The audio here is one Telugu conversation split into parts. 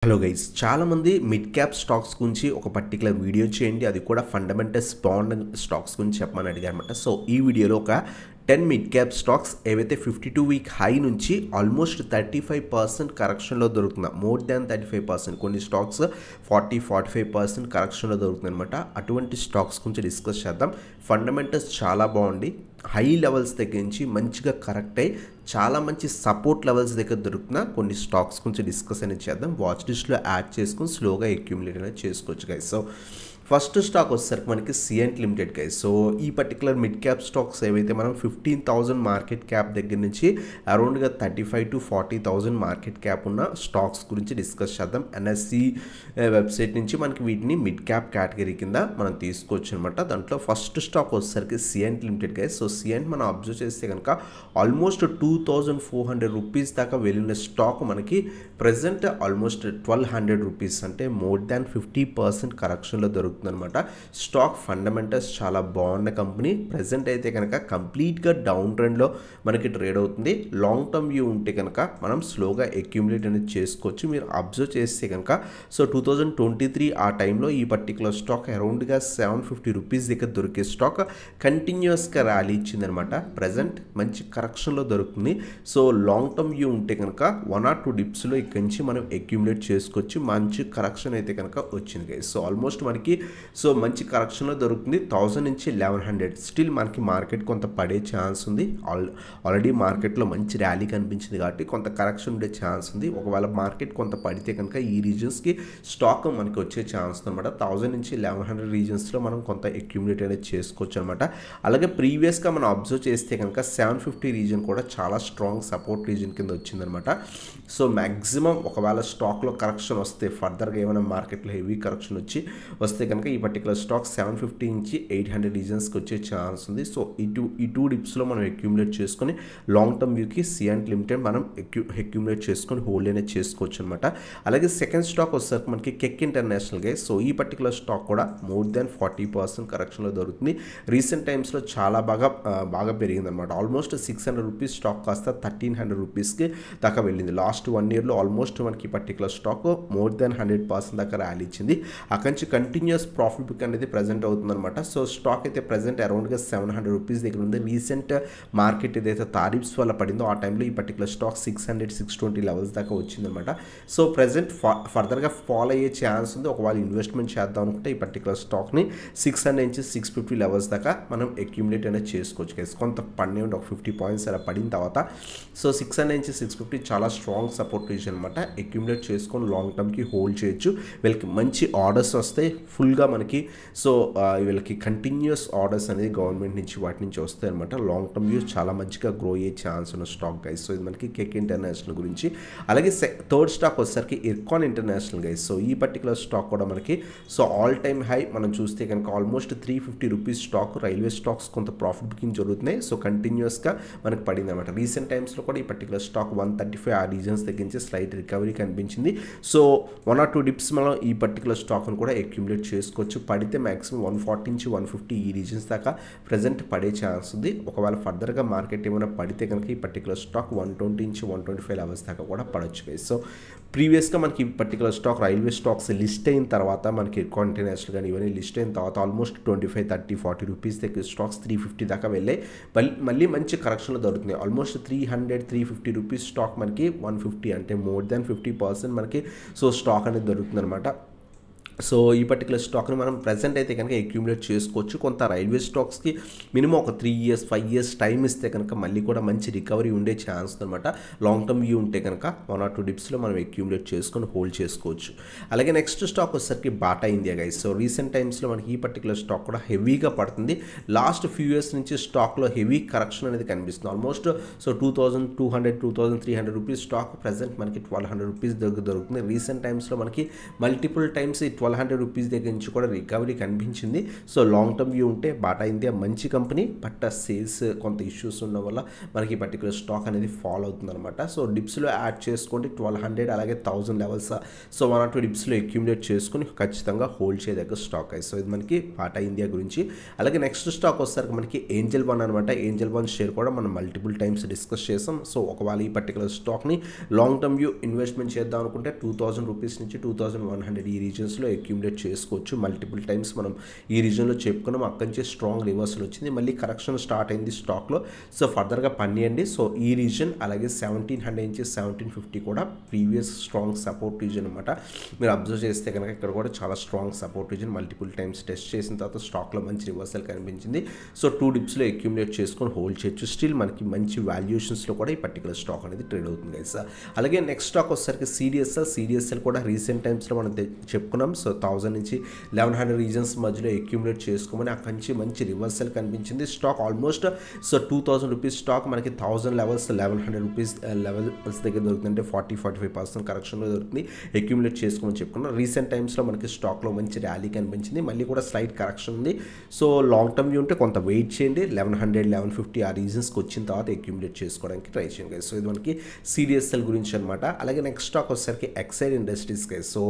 హలో గైస్, చాలామంది మిడ్ క్యాప్ స్టాక్స్ గురించి ఒక పర్టికులర్ వీడియో చేయండి, అది కూడా ఫండమెంటల్స్ బాండ్ స్టాక్స్ గురించి చెప్పమని అడిగారనమాట. సో ఈ వీడియోలో ఒక 10 మిడ్ క్యాప్ స్టాక్స్ ఏవైతే 52 వీక్ హై నుంచి ఆల్మోస్ట్ 35% కరెక్షన్లో దొరుకుతుంది. మోర్ దాన్ 35%, కొన్ని స్టాక్స్ 40-45% కరెక్షన్లో దొరుకుతుంది అనమాట. అటువంటి స్టాక్స్ గురించి డిస్కస్ చేద్దాం. ఫండమెంటల్స్ చాలా బాగుండి, హై లెవెల్స్ దగ్గర నుంచి మంచిగా కరెక్ట్ అయ్యి చాలా మంచి సపోర్ట్ లెవెల్స్ దగ్గర దొరుకుతున్న కొన్ని స్టాక్స్ గురించి డిస్కస్ అనేది చేద్దాం. వాచ్ లిస్ట్లో యాడ్ చేసుకుని స్లోగా అక్యూములేట్ అనేది చేసుకోవచ్చు గైస్. సో ఫస్ట్ స్టాక్ వచ్చేసరికి మనకి సిఎంట్ లిమిటెడ్ గైస్. సో ఈ పర్టికులర్ మిడ్ క్యాప్ స్టాక్స్ ఏవైతే మనం 15,000 మార్కెట్ క్యాప్ దగ్గర నుంచి అరౌండ్గా 35,000-40,000 మార్కెట్ క్యాప్ ఉన్న స్టాక్స్ గురించి డిస్కస్ చేద్దాం. ఎన్ఎస్సి వెబ్సైట్ నుంచి మనకి వీటిని మిడ్ క్యాప్ కేటగిరీ కింద మనం తీసుకోవచ్చు అనమాట. దాంట్లో ఫస్ట్ స్టాక్ వచ్చేసరికి cement limited guys. So cement మనం అబ్జర్వ్ చేస్తే కనుక ఆల్మోస్ట్ 2,400 రూపీస్ దాకా వెళ్ళిన స్టాక్ మనకి ప్రజెంట్ ఆల్మోస్ట్ 1,200 రూపీస్, అంటే మోర్ దాన్ 50% కరెక్షన్లో దొరుకుతుంది అనమాట. స్టాక్ ఫండమెంటల్స్ చాలా బాగున్న కంపెనీ. ప్రజెంట్ అయితే కనుక కంప్లీట్గా డౌన్ ట్రెండ్లో మనకి ట్రేడ్ అవుతుంది. లాంగ్ టర్మ్ వ్యూ ఉంటే కనుక మనం స్లోగా అక్యూములేట్ అనేది చేసుకోవచ్చు. మీరు అబ్జర్వ్ చేస్తే కనుక సో 2023 ఆ టైంలో ఈ పర్టికులర్ స్టాక్ అరౌండ్గా 750 రూపీస్ దగ్గర దొరికే స్టాక్ కంటిన్యూస్గా ర్యాలీ ఇచ్చిందనమాట. ప్రజెంట్ మంచి కరెక్షన్లో దొరుకుతుంది. సో లాంగ్ టర్మ్ వ్యూ ఉంటే కనుక 1 or 2 డిప్స్లో ఇక్కడి నుంచి మనం అక్యూములేట్ చేసుకోవచ్చు. మంచి కరెక్షన్ అయితే కనుక వచ్చింది. సో ఆల్మోస్ట్ మనకి సో మంచి కరెక్షన్లో దొరుకుతుంది. 1000 నుంచి 1100 స్టిల్ మనకి మార్కెట్ కొంత పడే ఛాన్స్ ఉంది. ఆల్రెడీ మార్కెట్లో మంచి ర్యాలీ కనిపించింది కాబట్టి కొంత కరెక్షన్ ఉండే ఛాన్స్ ఉంది. ఒకవేళ మార్కెట్ కొంత పడితే కనుక ఈ రీజన్స్కి స్టాక్ మనకి వచ్చే ఛాన్స్ అనమాట. 1000 నుంచి 1100 రీజన్స్లో మనం కొంత అక్యూములేట్ అనేది చేసుకోవచ్చు అనమాట. అలాగే ప్రీవియస్గా మనం అబ్జర్వ్ చేస్తే కనుక 750 రీజన్ కూడా చాలా స్ట్రాంగ్ సపోర్ట్ రీజన్ కింద వచ్చిందనమాట. సో మ్యాక్సిమం ఒకవేళ స్టాక్లో కరెక్షన్ వస్తే, ఫర్దర్గా ఏమైనా మార్కెట్లో హెవీ కరెక్షన్ వస్తే కనుక ఈ పర్టికులర్ స్టాక్ 750 నుంచి 800 రీజన్స్కి వచ్చే ఛాన్స్ ఉంది. సో ఈ టూ డిప్స్లో మనం అక్యూములేట్ చేసుకొని లాంగ్ టర్మ్ వ్యూకి సిఎంట్ లిమిటెడ్ మనం అక్యూములేట్ చేసుకొని హోల్డ్ అనేది చేసుకోవచ్చు అనమాట. అలాగే సెకండ్ స్టాక్ వచ్చేసరికి మనకి కెక్ ఇంటర్నేషనల్ గైస్. సో ఈ పర్టికులర్ స్టాక్ కూడా మోర్ దాన్ 40% కరెక్షన్లో దొరుకుతుంది. రీసెంట్ టైమ్స్లో చాలా బాగా పెరిగిందనమాట. ఆల్మోస్ట్ 600 రూపీస్ స్టాక్ కాస్త 1,300 రూపీస్కి దాకా వెళ్ళింది. లాస్ట్ 1 ఇయర్లో ఆల్మోస్ట్ మనకి ఈ పర్టికులర్ స్టాక్ మోర్ దాన్ 100% దాకా ర్యాలీ ఇచ్చింది. అక్కడి నుంచి కంటిన్యూస్ ప్రాఫిట్ బుక్ అనేది ప్రజెంట్ అవుతుందన్నమాట. సో స్టాక్ అయితే ప్రజెంట్ అరౌండ్గా 700 రూపీస్ దగ్గర ఉంది. రీసెంట్ మార్కెట్ ఏదైతే తారీఫ్స్ వల్ల పడిందో ఆ టైంలో ఈ పర్టికులర్ స్టాక్ 600-620 లెవెల్స్ దాకా వచ్చిందనమాట. సో ప్రజెంట్ ఫర్దర్గా ఫాలో అయ్యే ఛాన్స్ ఉంది. ఒకవేళ ఇన్వెస్ట్మెంట్ చేద్దాం అనుకుంటే ఈ పర్టికులర్ స్టాక్ని 600 నుంచి 650 లెవెల్స్ దాకా మనం అక్యూములేట్ అనేది చేసుకోవచ్చు గైస్. కొంత పడిన ఒక 50 పాయింట్స్ అలా పడిన తర్వాత సో 600 నుంచి 650 చాలా స్ట్రాంగ్ సపోర్ట్ రీజన్ అనమాట. అక్యూములేట్ చేసుకొని లాంగ్ టర్మ్కి హోల్డ్ చేయొచ్చు. వీళ్ళకి మంచి ఆర్డర్స్ వస్తాయి ఫుల్గా మనకి. సో వీళ్ళకి కంటిన్యూస్ ఆర్డర్స్ అనేది గవర్నమెంట్ నుంచి వాటి నుంచి వస్తాయి అనమాట. లాంగ్ టర్మ్ వ్యూ చాలా మంచిగా గ్రో అయ్యే ఛాన్స్ ఉన్న స్టాక్ గైస్. సో ఇది మనకి కెక్ ఇంటర్నేషనల్ గురించి. అలాగే థర్డ్ స్టాక్ వచ్చేసరికి ఇర్కాన్ ఇంటర్నేషనల్ గైస్. సో ఈ పర్టికులర్ స్టాక్ కూడా మనకి సో ఆల్ టైమ్ హై మనం చూస్తే కనుక almost 350 rupees stock. Railway stocks కొంత ప్రాఫిట్ బుకింగ్ జరుగుతున్నాయి. సో కంటిన్యూస్గా మనకి పడింది అనమాట. రీసెంట్ టైమ్స్లో కూడా ఈ పర్టికులర్ స్టాక్ 135 ఆ రీజన్స్ దగ్గర నుంచి స్లైట్ రికవరీ కనిపించింది. సో 1 or 2 డిప్స్ మనం ఈ పర్టికులర్ స్టాక్ను కూడా అక్యూములేట్ చేసుకోవచ్చు. పడితే మ్యాక్సిమం 140 నుంచి 150 ఈ రీజన్స్ దాకా ప్రజెంట్ పడే ఛాన్స్ ఉంది. ఒకవేళ ఫర్దర్గా మార్కెట్ ఏమైనా పడితే కనుక ఈ పర్టికులర్ స్టాక్ 120 నుంచి 125 లెవెల్స్ దాకా కూడా పడవచ్చు గైస్. సో ప్రీవియస్గా మనకి ఈ particular stock railway stocks list అయిన తర్వాత మనకి ఇర్కాన్ ఇంటర్నేషనల్ కానీ ఇవన్నీ లిస్ట్ అయిన తర్వాత ఆల్మోస్ట్ 25, 30, 40 రూపీస్ దగ్గర స్టాక్స్ 350 దాకా వెళ్ళాయి. మళ్ళీ మంచి కరెక్షన్లో దొరుకుతుంది. ఆల్మోస్ట్ 300-350 రూపీస్ స్టాక్ మనకి 150, అంటే మోర్ దాన్ 50% మనకి సో స్టాక్ అనేది దొరుకుతుంది అనమాట. సో ఈ పర్టికులర్ స్టాక్ని మనం ప్రజెంట్ అయితే కనుక అక్యూములేట్ చేసుకోవచ్చు. కొంత రైల్వే స్టాక్స్కి మినిమం ఒక 3 years 5 years టైం ఇస్తే కనుక మళ్ళీ కూడా మంచి రికవరీ ఉండే ఛాన్స్ అనమాట. లాంగ్ టర్మ్ వ్యూ ఉంటే కనుక 1 or 2 డిప్స్లో మనం అక్యూములేట్ చేసుకొని హోల్డ్ చేసుకోవచ్చు. అలాగే నెక్స్ట్ స్టాక్ వచ్చేసరికి Bata India guys. So recent టైమ్స్లో మనకి ఈ పర్టికులర్ స్టాక్ కూడా హెవీగా పడుతుంది. లాస్ట్ ఫ్యూ ఇయర్స్ నుంచి స్టాక్లో హెవీ కరెక్షన్ అనేది కనిపిస్తుంది. Almost so 2,200-2,300 rupees stock present మనకి 1,200 రూపీస్ దగ్గర దొరుకుతుంది. రీసెంట్ టైమ్స్లో మనకి మల్టిపుల్ టైమ్స్ ఈ రూపీస్ దగ్గర నుంచి కూడా రికవరీ కనిపించింది. సో లాంగ్ టర్మ్ వ్యూ ఉంటే బాటా ఇండియా మంచి కంపెనీ, బట్ సేల్స్ కొంత ఇష్యూస్ ఉండడం వల్ల మనకి ఈ పర్టికులర్ స్టాక్ అనేది ఫాలో అవుతుంది అనమాట. సో డిప్స్లో యాడ్ చేసుకోండి 1200 అలాగే 1000 లెవెల్స్. సో 1 or 2 డిప్స్లో అక్యూములేట్ చేసుకుని ఖచ్చితంగా హోల్డ్ చేయదగ్గ స్టాక్. సో ఇది మనకి బాటా ఇండియా గురించి. అలాగే నెక్స్ట్ స్టాక్ వచ్చేసరికి మనకి ఏంజల్ వన్ అనమాట. ఏంజల్ వన్ షేర్ కూడా మనం మల్టిపుల్ టైమ్స్ డిస్కస్ చేసాం. సో ఒకవేళ ఈ పర్టికులర్ స్టాక్ని లాంగ్ టర్మ్ వ్యూ ఇన్వెస్ట్మెంట్ చేద్దాం అనుకుంటే 2000 రూపీస్ నుంచి 2100 ఈ రీజన్స్లో అక్యూములేట్ చేసుకోవచ్చు. మల్టిపుల్ టైమ్స్ మనం ఈ రీజన్లో చెప్పుకున్నాం. అక్కడి నుంచి స్ట్రాంగ్ రివర్సల్ వచ్చింది, మళ్ళీ కరెక్షన్ స్టార్ట్ అయింది స్టాక్లో. సో ఫర్దర్గా పనియండి. సో ఈ రీజన్ అలాగే 1700 నుంచి 1750 కూడా ప్రీవియస్ స్ట్రాంగ్ సపోర్ట్ రీజన్ అనమాట. మీరు అబ్జర్వ్ చేస్తే కనుక ఇక్కడ కూడా చాలా strong support reason multiple times test చేసిన తర్వాత స్టాక్లో మంచి రివర్సల్ కనిపించింది. సో 2 డిప్స్లో అక్యూములేట్ చేసుకొని హోల్డ్ చేయొచ్చు. స్టిల్ మనకి మంచి వాల్యుయేషన్స్లో కూడా ఈ పర్టికులర్ స్టాక్ అనేది ట్రేడ్ అవుతుంది గైస్. అలాగే నెక్స్ట్ స్టాక్ వచ్చేసరికి సిడిఎస్ఎల్ కూడా రీసెంట్ టైమ్స్లో మనం చెప్పుకున్నాం. సో 1000 నుంచి 1100 రీజన్స్ మధ్యలో అక్యూములేట్ చేసుకోమని అక్కడి నుంచి మంచి రివర్సల్ కనిపించింది. Stock almost so 2000 rupees stock మనకి 1000 లెవెల్స్ 1100 రూపీస్ లెవెల్స్ దగ్గర దొరుకుతుంది. అంటే 40-45% కరెక్షన్లో దొరుకుతుంది. అక్యూములేట్ చేసుకోమని చెప్పుకున్నాం. రీసెంట్ టైమ్స్లో మనకి స్టాక్లో మంచి ర్యాలీ కనిపించింది, మళ్ళీ కూడా స్లైట్ కరెక్షన్ ఉంది. సో లాంగ్ టర్మ్ వ్యూ ఉంటే కొంత వెయిట్ చేయండి. 1100-1150 ఆ రీజన్స్కి వచ్చిన తర్వాత అక్యూములేట్ చేసుకోవడానికి ట్రై చేయండి గైస్. సో ఇది మనకి సిడిఎస్ఎల్ గురించి అనమాట. అలాగే నెక్స్ట్ స్టాక్ వచ్చేసరికి Exide industries guys. So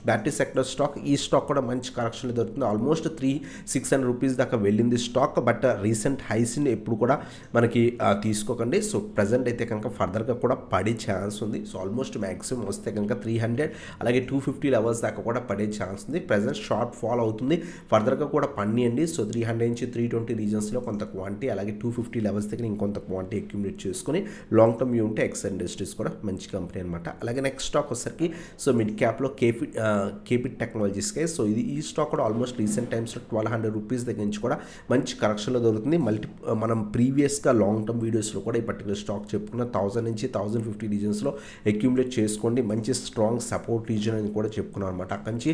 battery sector stock, ఈ స్టాక్ కూడా మంచి కరెక్షన్లో దొరుకుతుంది. ఆల్మోస్ట్ 300-600 రూపీస్ దాకా వెళ్ళింది స్టాక్, బట్ రీసెంట్ హైస్ని ఎప్పుడు కూడా మనకి తీసుకోకండి. సో ప్రజెంట్ అయితే కనుక ఫర్దర్గా కూడా పడే ఛాన్స్ ఉంది. సో ఆల్మోస్ట్ మ్యాక్సిమం వస్తే కనుక 300 అలాగే 250 లెవెల్స్ దాకా కూడా పడే ఛాన్స్ ఉంది. ప్రజెంట్ షార్ట్ ఫాల్ అవుతుంది, ఫర్దర్గా కూడా పనియండి. సో 300 నుంచి 320 రీజన్స్లో కొంత క్వాంటిటీ అలాగే 250 లెవెల్స్ దగ్గర ఇంకొంత క్వాంటిటీ అక్యూములేట్ చేసుకుని లాంగ్ టర్మ్ వ్యూ ఉంటే ఎక్సైడ్ ఇండస్ట్రీస్ కూడా మంచి కంపెనీ అనమాట. అలాగే నెక్స్ట్ స్టాక్ వచ్చేసరికి సో మిడ్ క్యాప్లో కేపిట్ టెక్నాలజీస్ గైస్. సో ఈ స్టాక్ కూడా ఆల్మోస్ట్ రీసెంట్ టైమ్స్లో 1200 రూపీస్ దగ్గర నుంచి కూడా మంచి కరెక్షన్లో దొరుకుతుంది. మనం ప్రీవియస్గా లాంగ్ టర్మ్ వీడియోస్లో కూడా ఈ పర్టికులర్ స్టాక్ చెప్పుకున్న 1000 నుంచి 1050 రీజన్స్లో అక్యూములేట్ చేసుకోండి. మంచి స్ట్రాంగ్ సపోర్ట్ రీజన్ అని కూడా చెప్పుకున్నాం అనమాట. అక్కడి నుంచి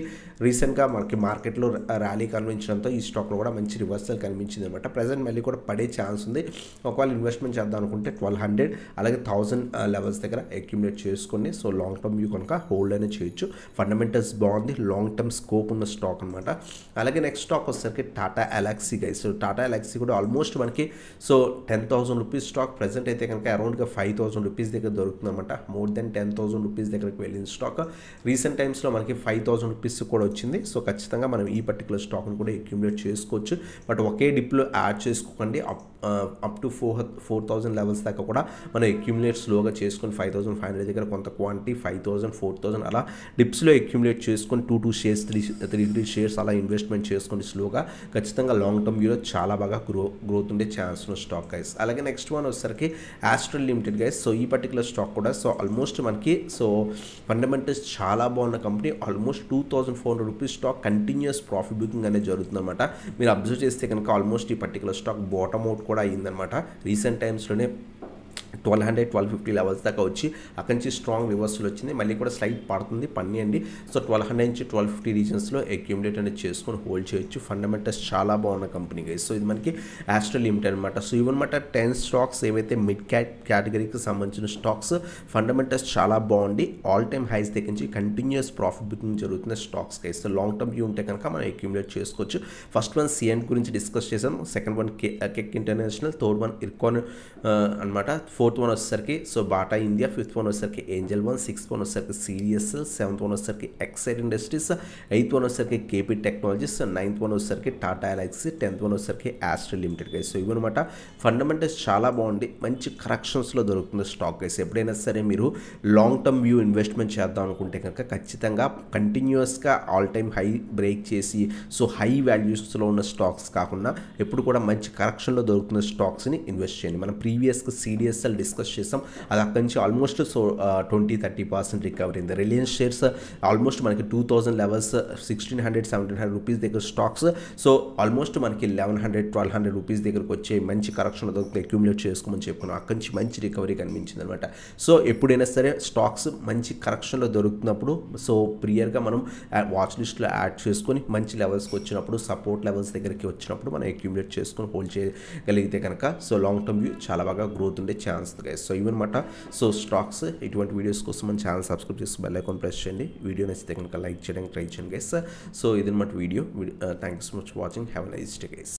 రీసెంట్గా మనకి మార్కెట్లో ర్యాలీ కనిపించడంతో ఈ స్టాక్లో కూడా మంచి రివర్సల్ కనిపించింది అనమాట. ప్రజెంట్ మళ్ళీ కూడా పడే ఛాన్స్ ఉంది. ఒకవేళ ఇన్వెస్ట్మెంట్ చేద్దాం అనుకుంటే 1200 అలాగే 1000 లెవెల్స్ దగ్గర అక్యూములేట్ చేసుకోండి. సో లాంగ్ టర్మ్ వ్యూ కనుక హోల్డ్ అనేది చేయొచ్చు. ఫండమెంటల్స్ బాగుంది, లాంగ్ టర్మ్ స్కోప్ ఉన్న స్టాక్ అనమాట. అలాగే నెక్స్ట్ స్టాక్ వచ్చేసరికి టాటా ఎలాక్సీ గైస్. సో టాటా ఎలాక్సీ కూడా ఆల్మోస్ట్ మనకి సో 10,000 రూపీస్ స్టాక్. ప్రజెంట్ అయితే కనుక అరౌండ్గా 5,000 రూపీస్ దగ్గర దొరుకుతుంది అనమాట. మోర్ దెన్ 10,000 రూపీస్ దగ్గరికి వెళ్ళిన స్టాక్. రీసెంట్ టైమ్స్లో మనకి 5,000 రూపీస్ కూడా వచ్చింది. సో ఖచ్చితంగా మనం ఈ పర్టికులర్ స్టాక్ని కూడా అక్యూములేట్ చేసుకోవచ్చు, బట్ ఒకే డిప్లో యాడ్ చేసుకోకండి. అప్ టు 4,000 లెవెల్స్ దాకా కూడా మనం అక్యూములేట్ స్లోగా చేసుకొని 5,500 దగ్గర కొంత క్వాంటిటీ 5,000 4,000 అలా డిప్స్లో అక్యూములేట్ చేసుకొని 2 షేర్స్ 3 షేర్స్ అలా ఇన్వెస్ట్మెంట్ చేసుకొని స్లోగా ఖచ్చితంగా లాంగ్ టర్మ్ వ్యూలో చాలా బాగా గ్రోత్ ఉండే ఛాన్స్ ఉన్న స్టాక్ గైస్. అలాగే నెక్స్ట్ వన్ వచ్చేసరికి ఆస్ట్రల్ లిమిటెడ్ గైస్. సో ఈ పర్టికులర్ స్టాక్ కూడా సో ఆల్మోస్ట్ మనకి సో ఫండమెంటల్స్ చాలా బాగున్న company. Almost 2,400 rupees stock continuous profit booking అనేది జరుగుతుంది అనమాట. మీరు అబ్జర్వ్ చేస్తే కనుక ఆల్మోస్ట్ ఈ పర్టికులర్ స్టాక్ బాటమ్ అవుట్ కూడా అయిందనమాట. రీసెంట్ టైమ్స్లోనే 1200-1250 లెవెల్స్ దాకా వచ్చి అక్కడి నుంచి స్ట్రాంగ్ రివర్సల్ వచ్చింది. మళ్ళీ కూడా స్లైట్ పడుతుంది, పనియండి. సో 1200 నుంచి 1250 రీజన్స్లో అక్యూములేట్ అనేది చేసుకొని హోల్డ్ చేయొచ్చు. ఫండమెంటల్స్ చాలా బాగున్న కంపెనీ గైస్. సో ఇది మనకి ఆస్ట్రల్ లిమిటెడ్ అనమాట. సో ఇవన్నమాట 10 స్టాక్స్ ఏవైతే మిడ్ కేటగిరీకి సంబంధించిన స్టాక్స్. ఫండమెంటల్స్ చాలా బాగుండి ఆల్ టైమ్ హైస్ దగ్గర నుంచి కంటిన్యూస్ ప్రాఫిట్ బుకింగ్ జరుగుతున్న stocks guys. So long term view ఉంటే కనుక మనం అక్యూములేట్ చేసుకోవచ్చు. ఫస్ట్ వన్ సిఎన్ గురించి డిస్కస్ చేసాం, second one KEC International, third one Ircon అనమాట, ఫోర్త్ వన్ వచ్చేసరికి so Bata India, fifth one వచ్చేసరికి ఏంజల్ వన్, సిక్స్త్ వన్ వచ్చేసరికి సిడిఎస్ఎల్, సెవెంత్ వన్ వచ్చేసరికి ఎక్సైడ్ ఇండస్ట్రీస్, ఎయిత్ వన్ వచ్చేసరికి కేపీ టెక్నాలజీస్, నైన్త్ వన్ వచ్చేసరికి టాటా ఎలాక్సీ, 10th వన్ వచ్చేసరికి ఆస్ట్రల్ లిమిటెడ్ గైస్. సో ఇవన్నమాట ఫండమెంటల్స్ చాలా బాగుంది, మంచి కరెక్షన్స్లో దొరుకుతుంది స్టాక్ గైస్. ఎప్పుడైనా సరే మీరు లాంగ్ టర్మ్ వ్యూ ఇన్వెస్ట్మెంట్ చేద్దాం అనుకుంటే కనుక ఖచ్చితంగా కంటిన్యూస్గా ఆల్ టైమ్ హై బ్రేక్ చేసి సో హై వాల్యూస్లో ఉన్న స్టాక్స్ కాకుండా ఎప్పుడు కూడా మంచి కరెక్షన్లో దొరుకుతున్న స్టాక్స్ని ఇన్వెస్ట్ చేయండి. మనం ప్రీవియస్గా సిడిఎస్ఎల్ డిస్కస్ చేసాం, అది అక్కడి నుంచి ఆల్మోస్ట్ సో 20-30% రికవరీ అయింది. రిలయన్స్ షేర్స్ ఆల్మోస్ట్ మనకి 2000 లెవెల్స్ 1600-1700 రూపీస్ దగ్గర స్టాక్స్. సో ఆల్మోస్ట్ మనకి 1100-1200 రూపీస్ దగ్గరకు వచ్చే మంచి కరెక్షన్ దొరికితే అక్యూములేట్ చేసుకోమని చెప్పుకున్నాం. అక్కడి నుంచి మంచి రికవరీ కనిపించింది అనమాట. సో ఎప్పుడైనా సరే స్టాక్స్ మంచి కరెక్షన్లో దొరుకుతున్నప్పుడు సో ప్రియర్గా మనం వాచ్ లిస్ట్లో యాడ్ చేసుకొని మంచి లెవెల్స్కి వచ్చినప్పుడు సపోర్ట్ లెవెల్స్ దగ్గరికి వచ్చినప్పుడు మనం అక్యూములేట్ చేసుకొని హోల్డ్ చేయగలిగితే కనుక సో లాంగ్ టర్మ్ వ్యూ చాలా బాగా గ్రోత్ ఉండే ఛాన్స్ ఛాన్స్ ఉంది గైస్. సో ఇవన్నమాట సో స్టాక్స్. ఇటువంటి వీడియోస్ కోసం మన ఛానల్ సబ్స్క్రైబ్ చేసి బెల్ ఐకాన్ ప్రెస్ చేయండి. వీడియో నచ్చితే కనుక లైక్ చేయడానికి ట్రై చేయండి గైస్. సో ఇదన్నమాట video. Thank you so much watching. Have a nice day guys.